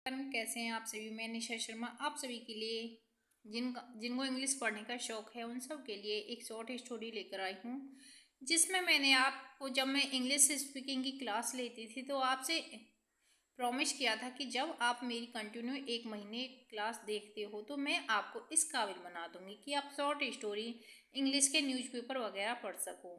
कैसे हैं आप सभी। मैं निशा शर्मा आप सभी के लिए जिनको इंग्लिश पढ़ने का शौक़ है उन सब के लिए एक शॉर्ट स्टोरी लेकर आई हूँ, जिसमें मैंने आपको जब मैं इंग्लिश स्पीकिंग की क्लास लेती थी तो आपसे प्रॉमिस किया था कि जब आप मेरी कंटिन्यू 1 महीने क्लास देखते हो तो मैं आपको इस काबिल बना दूँगी कि आप शॉर्ट स्टोरी इंग्लिश के न्यूज़पेपर वगैरह पढ़ सको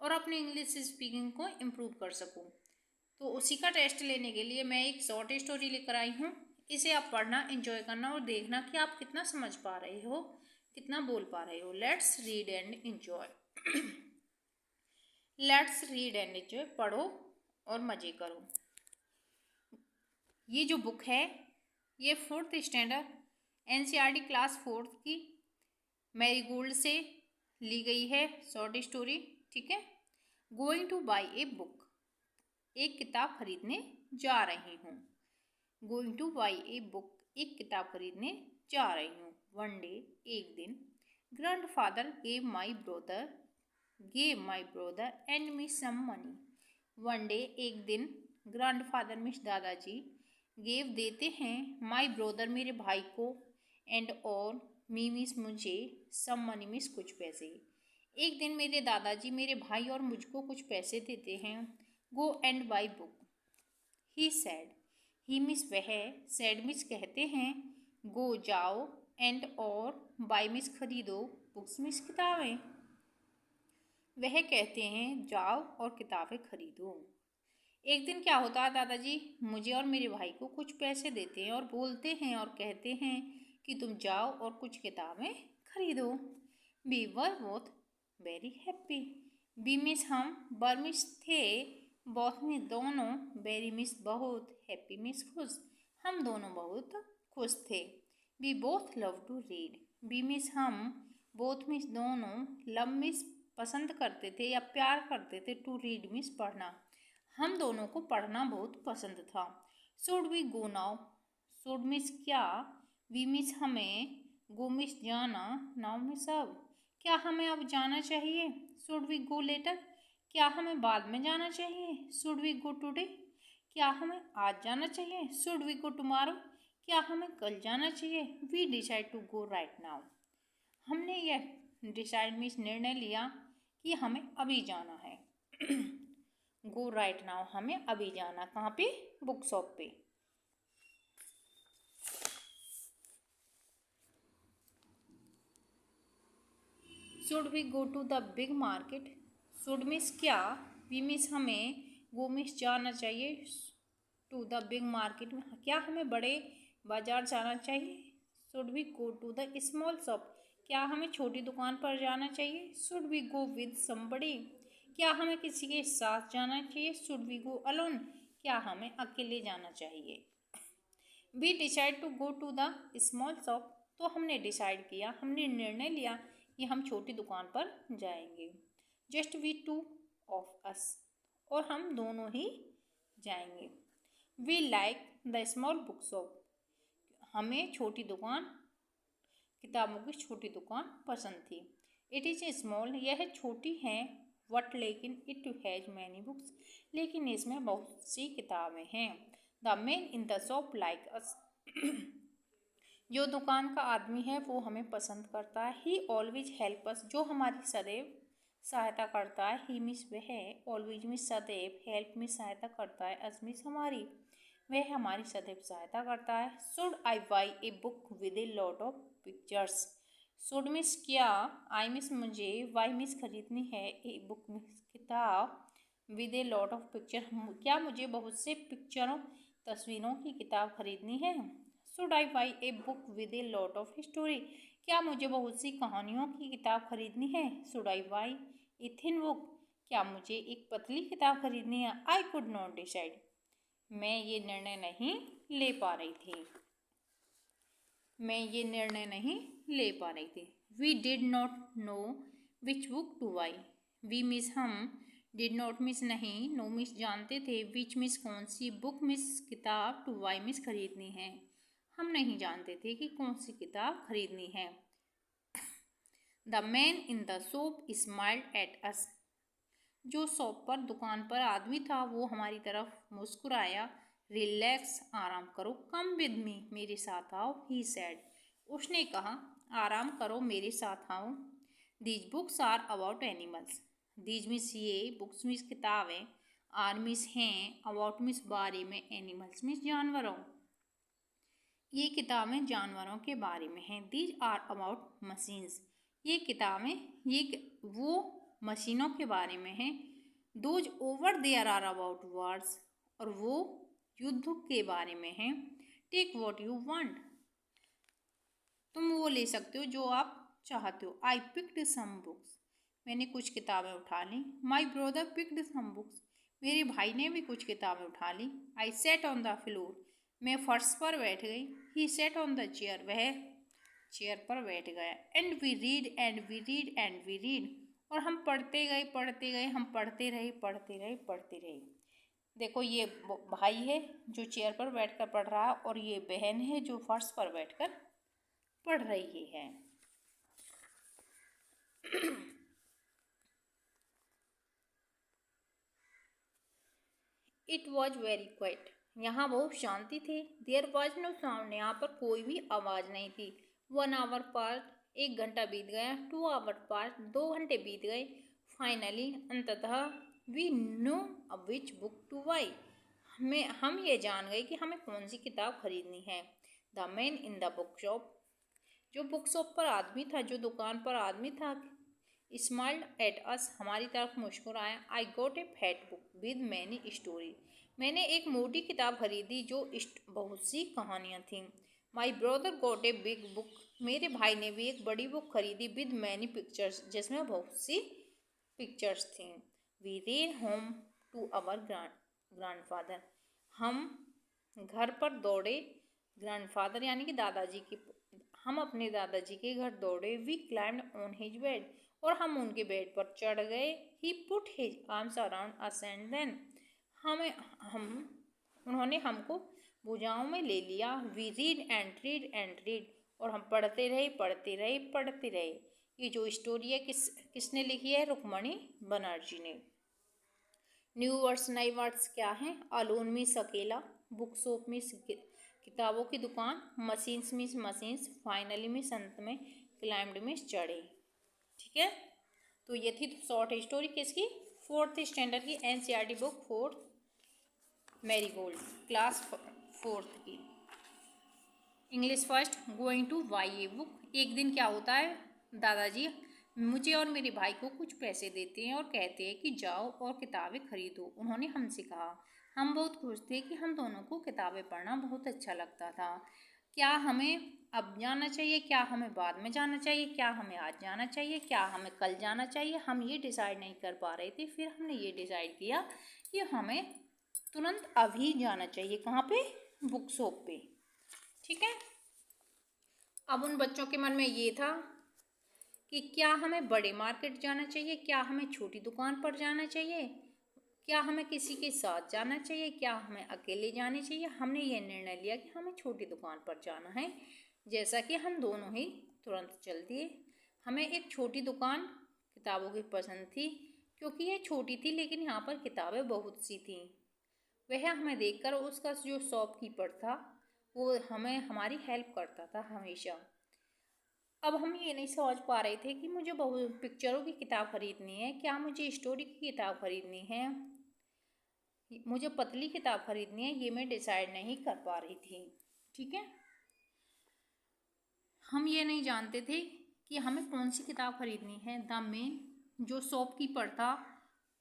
और अपनी इंग्लिश स्पीकिंग को इम्प्रूव कर सकूँ। तो उसी का टेस्ट लेने के लिए मैं एक शॉर्ट स्टोरी लेकर आई हूँ। इसे आप पढ़ना, एंजॉय करना और देखना कि आप कितना समझ पा रहे हो, कितना बोल पा रहे हो। Let's read and enjoy. Let's read and enjoy. पढ़ो और मज़े करो। ये जो बुक है ये 4th standard NCERT class 4th की मैरीगोल्ड से ली गई है शॉर्ट स्टोरी। ठीक है। Going two by a book. एक किताब खरीदने जा रही हूँ। Going two by a book. एक किताब खरीदने जा रही हूँ। वन डे, एक दिन, grandfather gave my brother and me some money. One day, एक दिन, ग्रैंडफादर मीन्स दादाजी, गेव देते हैं, माई ब्रदर मेरे भाई को, एंड और मी मीन्स मुझे, सम मनी मीन्स कुछ पैसे। एक दिन मेरे दादाजी मेरे भाई और मुझको कुछ पैसे देते हैं। Go and by book. He sad. He miss वह, सैड मिस कहते हैं, गो जाओ, एंड और बाई मिस खरीदो, बुक्स मिस किताबें। वह कहते हैं जाओ और किताबें खरीदो। एक दिन क्या होता है, दादाजी मुझे और मेरे भाई को कुछ पैसे देते हैं और बोलते हैं और कहते हैं कि तुम जाओ और कुछ किताबें खरीदो। We were both very happy. We means हम, बर मिस थे, बोथ मिस दोनों, वेरी मिस बहुत, हैप्पी मिस खुश, हम दोनों बहुत खुश थे। We both love to read. We means हम, बोथ मिस दोनों, लव मिस पसंद करते थे या प्यार करते थे, टू रीड मिस पढ़ना, हम दोनों को पढ़ना बहुत पसंद था। Should we go now. Should means क्या, वी मिस हमें, गो मिस जाना, नाउ मिस अब, क्या हमें अब जाना चाहिए। शुड वी गो लेटर, क्या हमें बाद में जाना चाहिए। शुड वी गो टुडे, क्या हमें आज जाना चाहिए। शुड वी गो टुमारो, क्या हमें कल जाना चाहिए। We decide to go right now. हमने यह डिसाइड मीन्स निर्णय लिया कि हमें अभी जाना है। गो राइट नाउ, हमें अभी जाना, कहाँ पे, बुक शॉप पे। Should we go to the big market. Should means क्या, वी मिस हमें, गो मिस जाना चाहिए, टू द बिग मार्केट में क्या हमें बड़े बाजार जाना चाहिए। Should we go to the small shop, क्या हमें छोटी दुकान पर जाना चाहिए। Should we go with somebody, क्या हमें किसी के साथ जाना चाहिए। शुड वी गो अलोन, क्या हमें अकेले जाना चाहिए। We decide to go to the small shop, तो हमने डिसाइड किया, हमने निर्णय लिया कि हम छोटी दुकान पर जाएंगे। Just we two of us, और हम दोनों ही जाएंगे। We like the small book shop, हमें छोटी दुकान, किताबों की छोटी दुकान पसंद थी। इट इज़ ए स्मॉल, यह छोटी है, वट लेकिन इट हैज़ मैनी बुक्स, लेकिन इसमें बहुत सी किताबें हैं। The man in the shop like us, जो दुकान का आदमी है वो हमें पसंद करता है। ही ऑलवेज हेल्प अस, जो हमारी सदैव सहायता करता है। ही मिस वह, ऑलवेज मिस सदैव, हेल्प मिस सहायता करता है, अस मिस हमारी, वह हमारी सदैव सहायता करता है। Should I by a book with a lot of pictures. Should means क्या, आई मिस मुझे, वाई मिस खरीदनी है, ए बुक मिस किताब, with a lot of picture, क्या मुझे बहुत से पिक्चरों, तस्वीरों की किताब खरीदनी है। Should I by a book with a lot of story, क्या मुझे बहुत सी कहानियों की किताब खरीदनी है। Should I by a thin book, क्या मुझे एक पतली किताब खरीदनी है। आई कुड नॉट डिसाइड, मैं ये निर्णय नहीं ले पा रही थी। We did not know which book to buy. We means हम, डिड नॉट मिस नहीं, नो मिस जानते थे, विच मिस कौन सी, बुक मिस किताब, टू बाई मिस खरीदनी है, हम नहीं जानते थे कि कौन सी किताब खरीदनी है। The man in the shop smiled at us, जो शॉप पर, दुकान पर आदमी था वो हमारी तरफ मुस्कुराया। रिलैक्स, आराम करो। कम विद मी, मेरे साथ आओ। ही सेड, उसने कहा, आराम करो, मेरे साथ आओ। These books are about animals. These means ये, बुक्स मीन्स किताबें, आर मीन्स हैं, अबाउट मीन्स बारे में, एनिमल्स मीन्स जानवरों। ये किताबें जानवरों के बारे में हैं। दीज आर अबाउट मशीन्स, ये किताबें वो मशीनों के बारे में हैं। Those over there are about words, और वो युद्ध के बारे में हैं। टेक वॉट यू वांट, तुम वो ले सकते हो जो आप चाहते हो। आई पिक्ड सम बुक्स, मैंने कुछ किताबें उठा ली। My brother picked some books, मेरे भाई ने भी कुछ किताबें उठा ली। I sat on the floor, मैं फर्श पर बैठ गई। He sat on the chair, वह चेयर पर बैठ गया। And we read and we read and we read, और हम पढ़ते गए, हम पढ़ते रहे। देखो, ये भाई है जो चेयर पर बैठकर पढ़ रहा है, और ये बहन है जो फर्श पर बैठकर पढ़ रही है। इट वॉज वेरी क्वाइट, यहाँ बहुत शांति थी। देयर वॉज नो साउंड, यहाँ पर कोई भी आवाज़ नहीं थी। 1 आवर पास, 1 घंटा बीत गया। 2 आवर पास, 2 घंटे बीत गए। फाइनली, अंततः, we know which book to buy, हम ये जान गए कि हमें कौन सी किताब खरीदनी है। The man in the book shop, जो बुक शॉप पर आदमी था, जो दुकान पर आदमी था, स्माइल्ड एट अस, हमारी तरफ मुस्कुराया। I got a fat book with many story, मैंने एक मोटी किताब खरीदी जो बहुत सी कहानियाँ थीं। My brother got a big book, मेरे भाई ने भी एक बड़ी बुक खरीदी विद मैनी पिक्चर्स, जिसमें बहुत सी पिक्चर्स थीं। We ran home to our grandfather, हम घर पर दौड़े। ग्रैंडफादर यानी कि दादाजी की, हम अपने दादाजी के घर दौड़े। We climbed on his bed, और हम उनके बेड पर चढ़ गए। He put his arms around us and then, उन्होंने हमको भुजाओं में ले लिया। We read and read and read, और हम पढ़ते रहे। ये जो स्टोरी है किसने लिखी है? रुक्मणी बनर्जी ने। न्यू वर्ड्स, नए वर्ड्स क्या हैं? अलोन मीन्स अकेला, बुक शॉप मीन्स किताबों की दुकान, machines means machines, finally means अंत में, क्लाइम्ड मीन्स चढ़े। ठीक है, तो ये थी शॉर्ट स्टोरी किसकी? 4th स्टैंडर्ड की NCERT book 4 marigold, class 4th की। English first, going two by a book. एक दिन क्या होता है, दादाजी मुझे और मेरे भाई को कुछ पैसे देते हैं और कहते हैं कि जाओ और किताबें खरीदो। उन्होंने हमसे कहा। हम बहुत खुश थे कि हम दोनों को किताबें पढ़ना बहुत अच्छा लगता था। क्या हमें अब जाना चाहिए, क्या हमें बाद में जाना चाहिए, क्या हमें आज जाना चाहिए, क्या हमें कल जाना चाहिए, हम ये डिसाइड नहीं कर पा रहे थे। फिर हमने ये डिसाइड किया कि हमें तुरंत अभी जाना चाहिए। कहाँ पे? बुक शॉप पे। ठीक है, अब उन बच्चों के मन में ये था कि क्या हमें बड़े मार्केट जाना चाहिए, क्या हमें छोटी दुकान पर जाना चाहिए, क्या हमें किसी के साथ जाना चाहिए, क्या हमें अकेले जाने चाहिए। हमने ये निर्णय लिया कि हमें छोटी दुकान पर जाना है, जैसा कि हम दोनों ही तुरंत चल दिए। हमें एक छोटी दुकान किताबों की पसंद थी, क्योंकि ये छोटी थी लेकिन यहाँ पर किताबें बहुत सी थीं। वह हमें देखकर उसका जो शॉपकीपर था वो हमारी हेल्प करता था हमेशा। अब हम ये नहीं समझ पा रहे थे कि मुझे बहुत पिक्चरों की किताब खरीदनी है, क्या मुझे स्टोरी की किताब खरीदनी है, मुझे पतली किताब खरीदनी है, ये मैं डिसाइड नहीं कर पा रही थी। ठीक है, हम ये नहीं जानते थे कि हमें कौन सी किताब खरीदनी है। द मेन जो शॉपकीपर था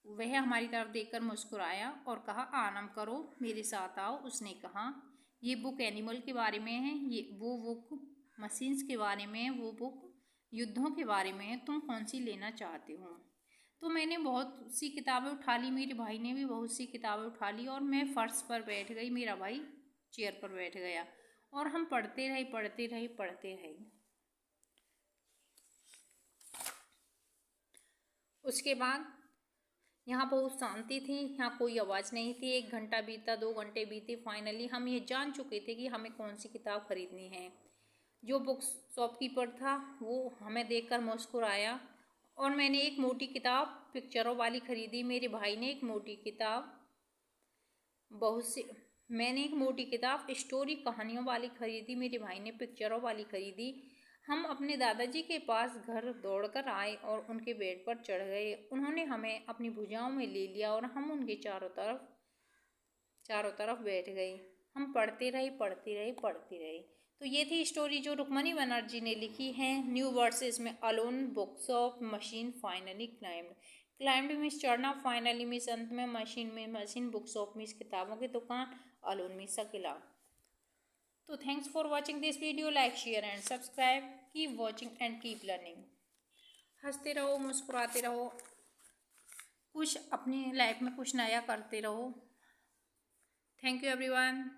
वह हमारी तरफ देखकर मुस्कुराया और कहा, आराम करो, मेरे साथ आओ। उसने कहा, ये बुक एनिमल के बारे में है, ये वो बुक मशीन्स के बारे में है, वो बुक युद्धों के बारे में है, तुम कौन सी लेना चाहते हो। तो मैंने बहुत सी किताबें उठा ली, मेरे भाई ने भी बहुत सी किताबें उठा ली, और मैं फर्श पर बैठ गई, मेरा भाई चेयर पर बैठ गया, और हम पढ़ते रहे। उसके बाद यहाँ बहुत शांति थी, यहाँ कोई आवाज़ नहीं थी। 1 घंटा बीता, 2 घंटे बीते। फाइनली हम ये जान चुके थे कि हमें कौन सी किताब खरीदनी है। जो बुक शॉपकीपर था वो हमें देखकर मुस्कुराया, और मैंने एक मोटी किताब पिक्चरों वाली खरीदी। मेरे भाई ने एक मोटी किताब बहुत सी मैंने एक मोटी किताब स्टोरी कहानियों वाली खरीदी, मेरे भाई ने पिक्चरों वाली खरीदी। हम अपने दादाजी के पास घर दौड़कर आए और उनके बेड पर चढ़ गए। उन्होंने हमें अपनी भुजाओं में ले लिया और हम उनके चारों तरफ बैठ गए। हम पढ़ते रहे पढ़ते रहे पढ़ते रहे। तो ये थी स्टोरी जो रुक्मणी बनर्जी ने लिखी है। न्यू वर्सेस में alone, books of machine, finally climbed. Climbed means चढ़ना, फाइनली मीन्स अंत में, मशीन में मशीन, बुक्स ऑफ मीन्स किताबों की दुकान, अलोन मीन्स अकेला। तो thanks for watching this video, like share and subscribe, keep watching and keep learning. हंसते रहो, मुस्कुराते रहो, कुछ अपनी लाइफ में कुछ नया करते रहो। Thank you everyone.